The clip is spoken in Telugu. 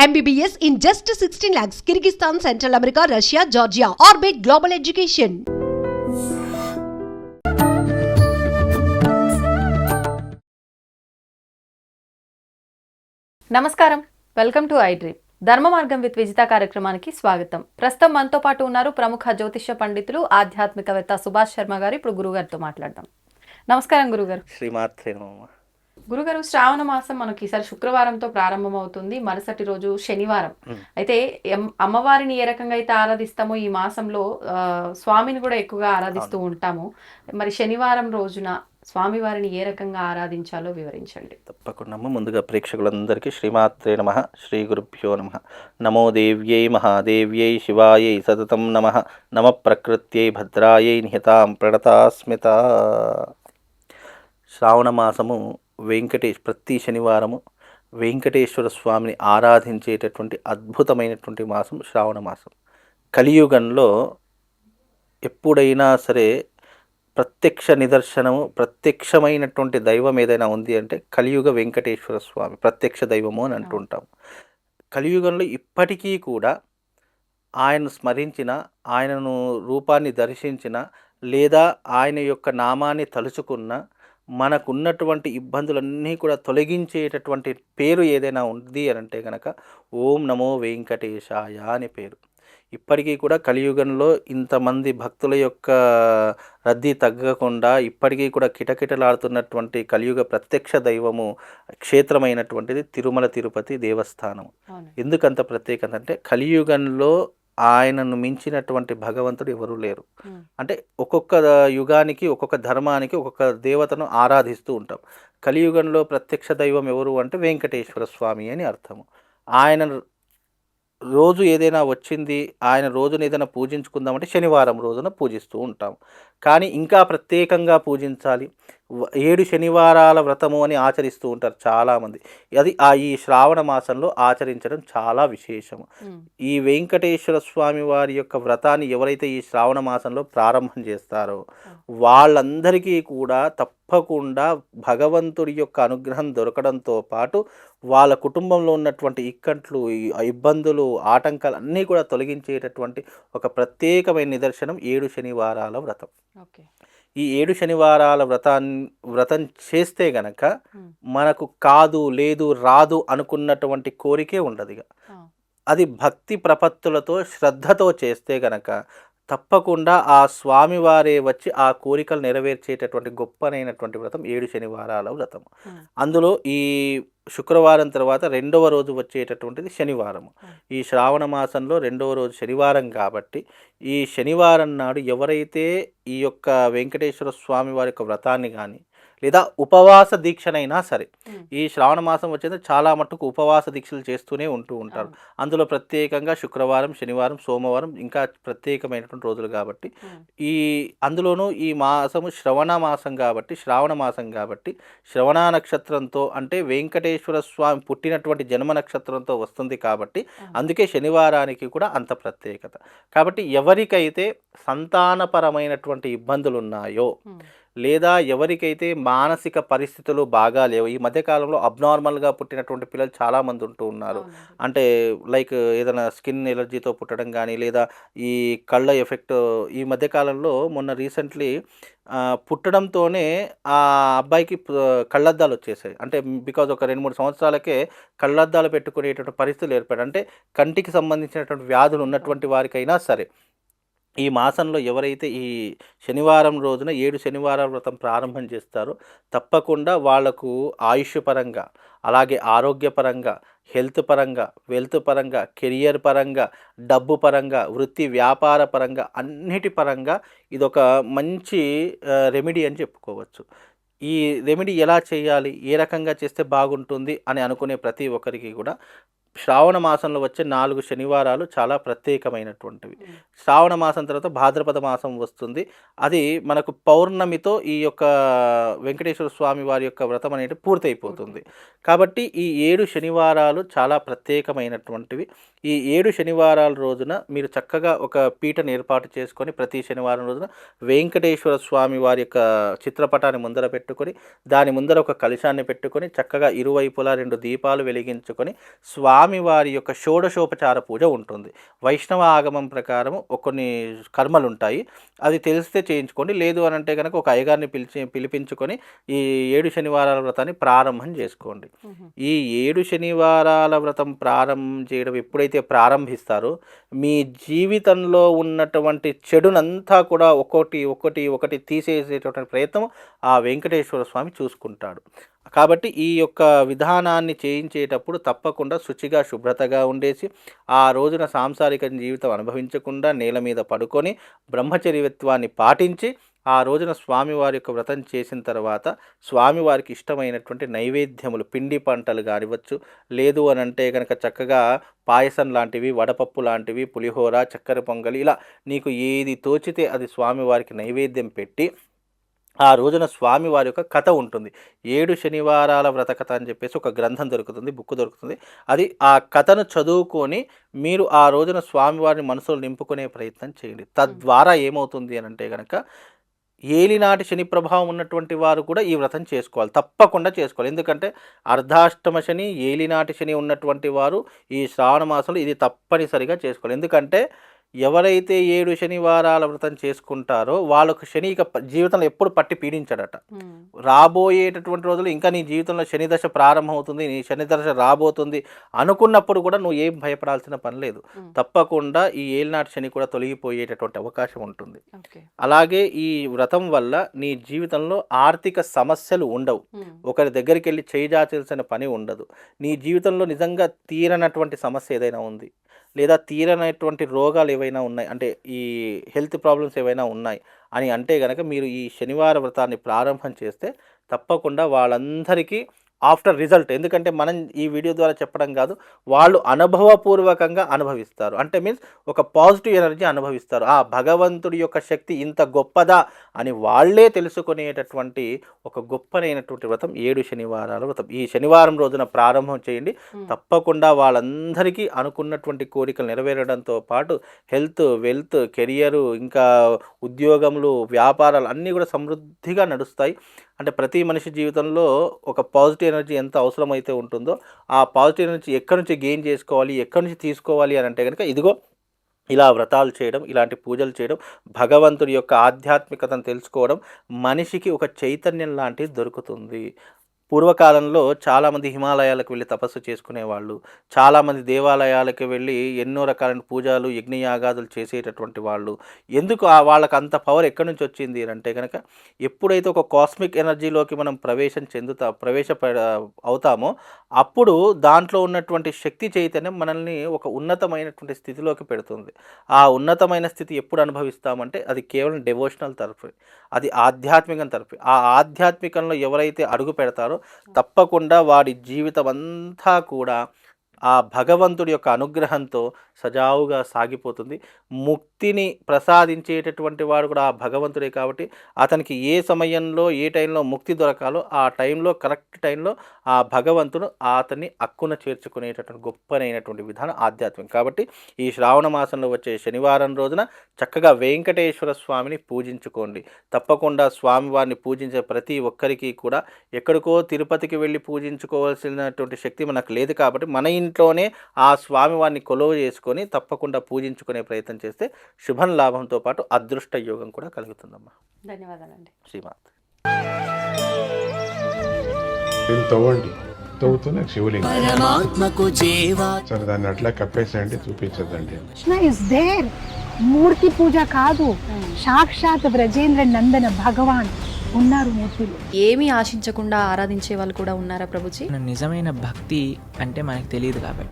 MBBS in just 16 lakhs. Kyrgyzstan, Central America, Russia, Georgia. Orbit Global Education. నమస్కారం, వెల్కమ్ టు ఐ డ్రీమ్. ధర్మ మార్గం విత్ విజిత కార్యక్రమానికి స్వాగతం. ప్రస్తుతం మనతో పాటు ఉన్నారు ప్రముఖ జ్యోతిష్య పండితులు, ఆధ్యాత్మికవేత్త సుభాష్ శర్మ గారు. ఇప్పుడు గురుగారితో మాట్లాడదాం. నమస్కారం గురుగారు. శ్రీమాత్రే నమః. గురుగారు, శ్రావణ మాసం మనకి ఈసారి శుక్రవారంతో ప్రారంభం అవుతుంది. మరుసటి రోజు శనివారం. అయితే అమ్మవారిని ఏ రకంగా అయితే ఆరాధిస్తామో ఈ మాసంలో స్వామిని కూడా ఎక్కువగా ఆరాధిస్తూ ఉంటాము. మరి శనివారం రోజున స్వామివారిని ఏ రకంగా ఆరాధించాలో వివరించండి. తప్పకుండా. ముందుగా ప్రేక్షకులందరికీ శ్రీమాత్రే నమః, శ్రీ గురుభ్యో నమః. నమో దేవ్యై మహాదేవ్యై శివాయై సతతం నమః. నమ ప్రకృత్యై భద్రాయై నిహితాం ప్రణతాస్మిత. శ్రావణ మాసము ప్రతి శనివారము వెంకటేశ్వర స్వామిని ఆరాధించేటటువంటి అద్భుతమైనటువంటి మాసం శ్రావణ మాసం. కలియుగంలో ఎప్పుడైనా సరే ప్రత్యక్ష నిదర్శనము, ప్రత్యక్షమైనటువంటి దైవం ఏదైనా ఉంది అంటే కలియుగ వెంకటేశ్వర స్వామి ప్రత్యక్ష దైవము అని అంటుంటాం. కలియుగంలో ఇప్పటికీ కూడా ఆయనను స్మరించిన, ఆయనను రూపాన్ని దర్శించిన, లేదా ఆయన యొక్క నామాన్ని తలుచుకున్న మనకున్నటువంటి ఇబ్బందులన్నీ కూడా తొలగించేటటువంటి పేరు ఏదైనా ఉంది అని అంటే కనుక ఓం నమో వెంకటేశాయ అనే పేరు. ఇప్పటికీ కూడా కలియుగంలో ఇంతమంది భక్తుల యొక్క రద్దీ తగ్గకుండా ఇప్పటికీ కూడా కిటకిటలాడుతున్నటువంటి కలియుగ ప్రత్యక్ష దైవము క్షేత్రమైనటువంటిది తిరుమల తిరుపతి దేవస్థానం. ఎందుకంత ప్రత్యేకత అంటే కలియుగంలో ఆయనను మించినటువంటి భగవంతుడు ఎవరూ లేరు. అంటే ఒక్కొక్క యుగానికి, ఒక్కొక్క ధర్మానికి ఒక్కొక్క దేవతను ఆరాధిస్తూ ఉంటాం. కలియుగంలో ప్రత్యక్ష దైవం ఎవరు అంటే వెంకటేశ్వర స్వామి అని అర్థము. ఆయన రోజు ఏదైనా వచ్చింది, ఆయన రోజున ఏదైనా పూజించుకుందామంటే శనివారం రోజున పూజిస్తూ ఉంటాం. కానీ ఇంకా ప్రత్యేకంగా పూజించాలి, 7 శనివారాల వ్రతము అని ఆచరిస్తూ ఉంటారు చాలామంది. అది ఈ శ్రావణ మాసంలో ఆచరించడం చాలా విశేషము. ఈ వెంకటేశ్వర స్వామి వారి యొక్క వ్రతాన్ని ఎవరైతే ఈ శ్రావణ మాసంలో ప్రారంభం చేస్తారో వాళ్ళందరికీ కూడా తప్పకుండా భగవంతుడి యొక్క అనుగ్రహం దొరకడంతో పాటు వాళ్ళ కుటుంబంలో ఉన్నటువంటి ఇక్కట్లు, ఇబ్బందులు, ఆటంకాలు అన్నీ కూడా తొలగించేటటువంటి ఒక ప్రత్యేకమైన నిదర్శనం 7 శనివారాల వ్రతం. ఈ 7 శనివారాల వ్రతం చేస్తే గనక మనకు కాదు, లేదు, రాదు అనుకున్నటువంటి కోరికే ఉండదు. అది భక్తి ప్రపత్తులతో, శ్రద్ధతో చేస్తే గనక తప్పకుండా ఆ స్వామివారే వచ్చి ఆ కోరికలు నెరవేర్చేటటువంటి గొప్పనైనటువంటి వ్రతం 7 శనివారాల వ్రతం. అందులో ఈ శుక్రవారం తర్వాత 2వ రోజు వచ్చేటటువంటిది శనివారం. ఈ శ్రావణ మాసంలో 2వ రోజు శనివారం కాబట్టి ఈ శనివారం నాడు ఎవరైతే ఈ యొక్క వెంకటేశ్వర స్వామి వారి యొక్క వ్రతాన్ని కానీ లేదా ఉపవాస దీక్షనైనా సరే, ఈ శ్రావణ మాసం వచ్చేది చాలా మట్టుకు ఉపవాస దీక్షలు చేస్తూనే ఉంటారు. అందులో ప్రత్యేకంగా శుక్రవారం, శనివారం, సోమవారం ఇంకా ప్రత్యేకమైనటువంటి రోజులు కాబట్టి అందులోనూ ఈ మాసము శ్రవణ మాసం కాబట్టి శ్రవణ నక్షత్రంతో అంటే వెంకటేశ్వర స్వామి పుట్టినటువంటి జన్మ నక్షత్రంతో వస్తుంది కాబట్టి అందుకే శనివారానికి కూడా అంత ప్రత్యేకత. కాబట్టి ఎవరికైతే సంతానపరమైనటువంటి ఇబ్బందులు ఉన్నాయో లేదా ఎవరికైతే మానసిక పరిస్థితులు బాగా లేవు, ఈ మధ్యకాలంలో అబ్నార్మల్గా పుట్టినటువంటి పిల్లలు చాలామంది ఉంటూ ఉన్నారు. అంటే లైక్ ఏదైనా స్కిన్ ఎలర్జీతో పుట్టడం కానీ లేదా ఈ కళ్ళ ఎఫెక్ట్. ఈ మధ్యకాలంలో మొన్న రీసెంట్లీ పుట్టడంతోనే ఆ అబ్బాయికి కళ్ళద్దాలు వచ్చేసాయి. అంటే బికాజ్ ఒక 2-3 సంవత్సరాలకే కళ్ళద్దాలు పెట్టుకునేటువంటి పరిస్థితులు ఏర్పడాయి. అంటే కంటికి సంబంధించినటువంటి వ్యాధులు ఉన్నటువంటి వారికైనా సరే ఈ మాసంలో ఎవరైతే ఈ శనివారం రోజున 7 శనివారాల వ్రతం ప్రారంభం చేస్తారో తప్పకుండా వాళ్లకు ఆయుష్ పరంగా, అలాగే ఆరోగ్యపరంగా, హెల్త్ పరంగా, వెల్త్ పరంగా, కెరియర్ పరంగా, డబ్బు పరంగా, వృత్తి వ్యాపార పరంగా, అన్నిటి పరంగా ఇదొక మంచి రెమెడీ అని చెప్పుకోవచ్చు. ఈ రెమెడీ ఎలా చేయాలి, ఏ రకంగా చేస్తే బాగుంటుంది అని అనుకునే ప్రతి ఒక్కరికి కూడా శ్రావణ మాసంలో వచ్చే 4 శనివారాలు చాలా ప్రత్యేకమైనటువంటివి. శ్రావణ మాసం తర్వాత భాద్రపద మాసం వస్తుంది. అది మనకు పౌర్ణమితో ఈ యొక్క వెంకటేశ్వర స్వామి వారి యొక్క వ్రతం అనేది పూర్తయిపోతుంది. కాబట్టి ఈ 7 శనివారాలు చాలా ప్రత్యేకమైనటువంటివి. ఈ 7 శనివారాల రోజున మీరు చక్కగా ఒక పీటను ఏర్పాటు చేసుకొని ప్రతి శనివారం రోజున వెంకటేశ్వర స్వామి వారి యొక్క చిత్రపటాన్ని ముందర పెట్టుకొని దాని ముందర ఒక కలశాన్ని పెట్టుకొని చక్కగా ఇరువైపులా 2 దీపాలు వెలిగించుకొని స్వామి స్వామివారి యొక్క షోడశోపచార పూజ ఉంటుంది. వైష్ణవ ఆగమం ప్రకారం కొన్ని కర్మలు ఉంటాయి, అది తెలిస్తే చేయించుకోండి. లేదు అని అంటే కనుక ఒక అయ్యగారిని పిలిపించుకొని ఈ 7 శనివారాల వ్రతాన్ని ప్రారంభం చేసుకోండి. ఈ 7 శనివారాల వ్రతం ప్రారంభం చేయడం ఎప్పుడైతే ప్రారంభిస్తారో మీ జీవితంలో ఉన్నటువంటి చెడునంతా కూడా ఒకటి తీసేసేటటువంటి ప్రయత్నం ఆ వెంకటేశ్వర స్వామి చూసుకుంటాడు. కాబట్టి ఈ యొక్క విధానాన్ని చేయించేటప్పుడు తప్పకుండా శుచిగా శుభ్రతగా ఉండేసి ఆ రోజున సాంసారిక జీవితం అనుభవించకుండా నేల మీద పడుకొని బ్రహ్మచర్యత్వాన్ని పాటించి ఆ రోజున స్వామివారి యొక్క వ్రతం చేసిన తర్వాత స్వామివారికి ఇష్టమైనటువంటి నైవేద్యములు, పిండి పంటలు కానివచ్చు, లేదు అని అంటే కనుక చక్కగా పాయసం లాంటివి, వడపప్పు లాంటివి, పులిహోర, చక్కెర పొంగలి, ఇలా నీకు ఏది తోచితే అది స్వామివారికి నైవేద్యం పెట్టి ఆ రోజున స్వామివారి యొక్క కథ ఉంటుంది. 7 శనివారాల వ్రత కథ అని చెప్పేసి ఒక గ్రంథం దొరుకుతుంది, బుక్ దొరుకుతుంది. అది ఆ కథను చదువుకొని మీరు ఆ రోజున స్వామివారిని మనసులో నింపుకునే ప్రయత్నం చేయండి. తద్వారా ఏమవుతుంది అని అంటే కనుక ఏలినాటి శని ప్రభావం ఉన్నటువంటి వారు కూడా ఈ వ్రతం చేసుకోవాలి, తప్పకుండా చేసుకోవాలి. ఎందుకంటే అర్ధాష్టమ శని, ఏలినాటి శని ఉన్నటువంటి వారు ఈ శ్రావణ మాసంలో ఇది తప్పనిసరిగా చేసుకోవాలి. ఎందుకంటే ఎవరైతే 7 శనివారాల వ్రతం చేసుకుంటారో వాళ్ళకు శని ఇక జీవితంలో ఎప్పుడు పట్టి పీడించాడట. రాబోయేటటువంటి రోజులు ఇంకా నీ జీవితంలో శని దశ ప్రారంభమవుతుంది, నీ శని దశ రాబోతుంది అనుకున్నప్పుడు కూడా నువ్వు ఏం భయపడాల్సిన పని లేదు. తప్పకుండా ఈ ఏలినాటి శని కూడా తొలగిపోయేటటువంటి అవకాశం ఉంటుంది. అలాగే ఈ వ్రతం వల్ల నీ జీవితంలో ఆర్థిక సమస్యలు ఉండవు, ఒకరి దగ్గరికి వెళ్ళి చేయాల్సిన పని ఉండదు. నీ జీవితంలో నిజంగా తీరనటువంటి సమస్య ఏదైనా ఉంది, లేదా తీరనటువంటి రోగాలు ఏవైనా ఉన్నాయి, అంటే ఈ హెల్త్ ప్రాబ్లమ్స్ ఏవైనా ఉన్నాయి అని అంటే కనుక మీరు ఈ శనివార వ్రతాన్ని ప్రారంభం చేస్తే తప్పకుండా వాళ్ళందరికీ ఆఫ్టర్ రిజల్ట్, ఎందుకంటే మనం ఈ వీడియో ద్వారా చెప్పడం కాదు, వాళ్ళు అనుభవపూర్వకంగా అనుభవిస్తారు. అంటే మీన్స్ ఒక పాజిటివ్ ఎనర్జీ అనుభవిస్తారు. ఆ భగవంతుడి యొక్క శక్తి ఇంత గొప్పదా అని వాళ్ళే తెలుసుకునేటటువంటి ఒక గొప్పనైనటువంటి వ్రతం 7 శనివారాల వ్రతం. ఈ శనివారం రోజున ప్రారంభం చేయండి. తప్పకుండా వాళ్ళందరికీ అనుకున్నటువంటి కోరికలు నెరవేరడంతో పాటు హెల్త్, వెల్త్, కెరియరు, ఇంకా ఉద్యోగములు, వ్యాపారాలు అన్నీ కూడా సమృద్ధిగా నడుస్తాయి. అంటే ప్రతి మనిషి జీవితంలో ఒక పాజిటివ్ ఎనర్జీ ఎంత అవసరమైతే ఉంటుందో ఆ పాజిటివ్ ఎనర్జీ ఎక్కడి నుంచి గెయిన్ చేసుకోవాలి, ఎక్కడి నుంచి తీసుకోవాలి అని అంటే కనుక ఇదిగో ఇలా వ్రతాలు చేయడం, ఇలాంటి పూజలు చేయడం, భగవంతుడి యొక్క ఆధ్యాత్మికతను తెలుసుకోవడం, మనిషికి ఒక చైతన్యం లాంటిది దొరుకుతుంది. పూర్వకాలంలో చాలామంది హిమాలయాలకు వెళ్ళి తపస్సు చేసుకునేవాళ్ళు, చాలామంది దేవాలయాలకు వెళ్ళి ఎన్నో రకాలైన పూజలు, యజ్ఞయాగాదులు చేసేటటువంటి వాళ్ళు. ఎందుకు వాళ్ళకి అంత పవర్ ఎక్కడి నుంచి వచ్చింది అంటే కనుక ఎప్పుడైతే ఒక కాస్మిక్ ఎనర్జీలోకి మనం అవుతామో అప్పుడు దాంట్లో ఉన్నటువంటి శక్తి చైతన్యం మనల్ని ఒక ఉన్నతమైనటువంటి స్థితిలోకి పెడుతుంది. ఆ ఉన్నతమైన స్థితి ఎప్పుడు అనుభవిస్తామంటే అది కేవలం డెవోషనల్ తరఫు, అది ఆధ్యాత్మికం తరఫు. ఆ ఆధ్యాత్మికంలో ఎవరైతే అడుగు పెడతారో తప్పకుండా వాడి జీవితం అంతా కూడా ఆ భగవంతుడి యొక్క అనుగ్రహంతో సజావుగా సాగిపోతుంది. ముక్తిని ప్రసాదించేటటువంటి వాడు కూడా ఆ భగవంతుడే కాబట్టి అతనికి ఏ సమయంలో ఏ టైంలో ముక్తి దొరకాలో ఆ టైంలో కరెక్ట్ టైంలో ఆ భగవంతుడు అతన్ని అక్కున చేర్చుకునేటటువంటి గొప్పనైనటువంటి విధానం ఆధ్యాత్మికం. కాబట్టి ఈ శ్రావణ మాసంలో వచ్చే శనివారం రోజున చక్కగా వెంకటేశ్వర స్వామిని పూజించుకోండి. తప్పకుండా స్వామివారిని పూజించే ప్రతి ఒక్కరికి కూడా ఎక్కడికో తిరుపతికి వెళ్ళి పూజించుకోవాల్సినటువంటి శక్తి మనకు లేదు కాబట్టి మన ఇంట్లోనే ఆ స్వామివారిని కొలువ చేసుకొని తప్పకుండా పూజించుకునే ప్రయత్నం చేస్తే శుభం లాభంతో పాటు అదృష్ట యోగం కూడా కలుగుతుందమ్మా. ధన్యవాదాలండి. శ్రీమాత్. తవ్వండి, తవ్వుతూనే శివలింగం సరే దాన్ని అట్లా కప్పేసేయండి, చూపించదండి. కృష్ణ ఇస్ దేర్, మూర్తి పూజ కాదు, సాక్షాత్ బ్రజేంద్ర నందన భగవాన్ ఉన్నారు మూర్తిలో. ఏమీ ఆశించకుండా ఆరాధించే వాళ్ళు కూడా ఉన్నారా ప్రభుజీ? నిజమైన భక్తి అంటే మనకు తెలియదు కాబట్టి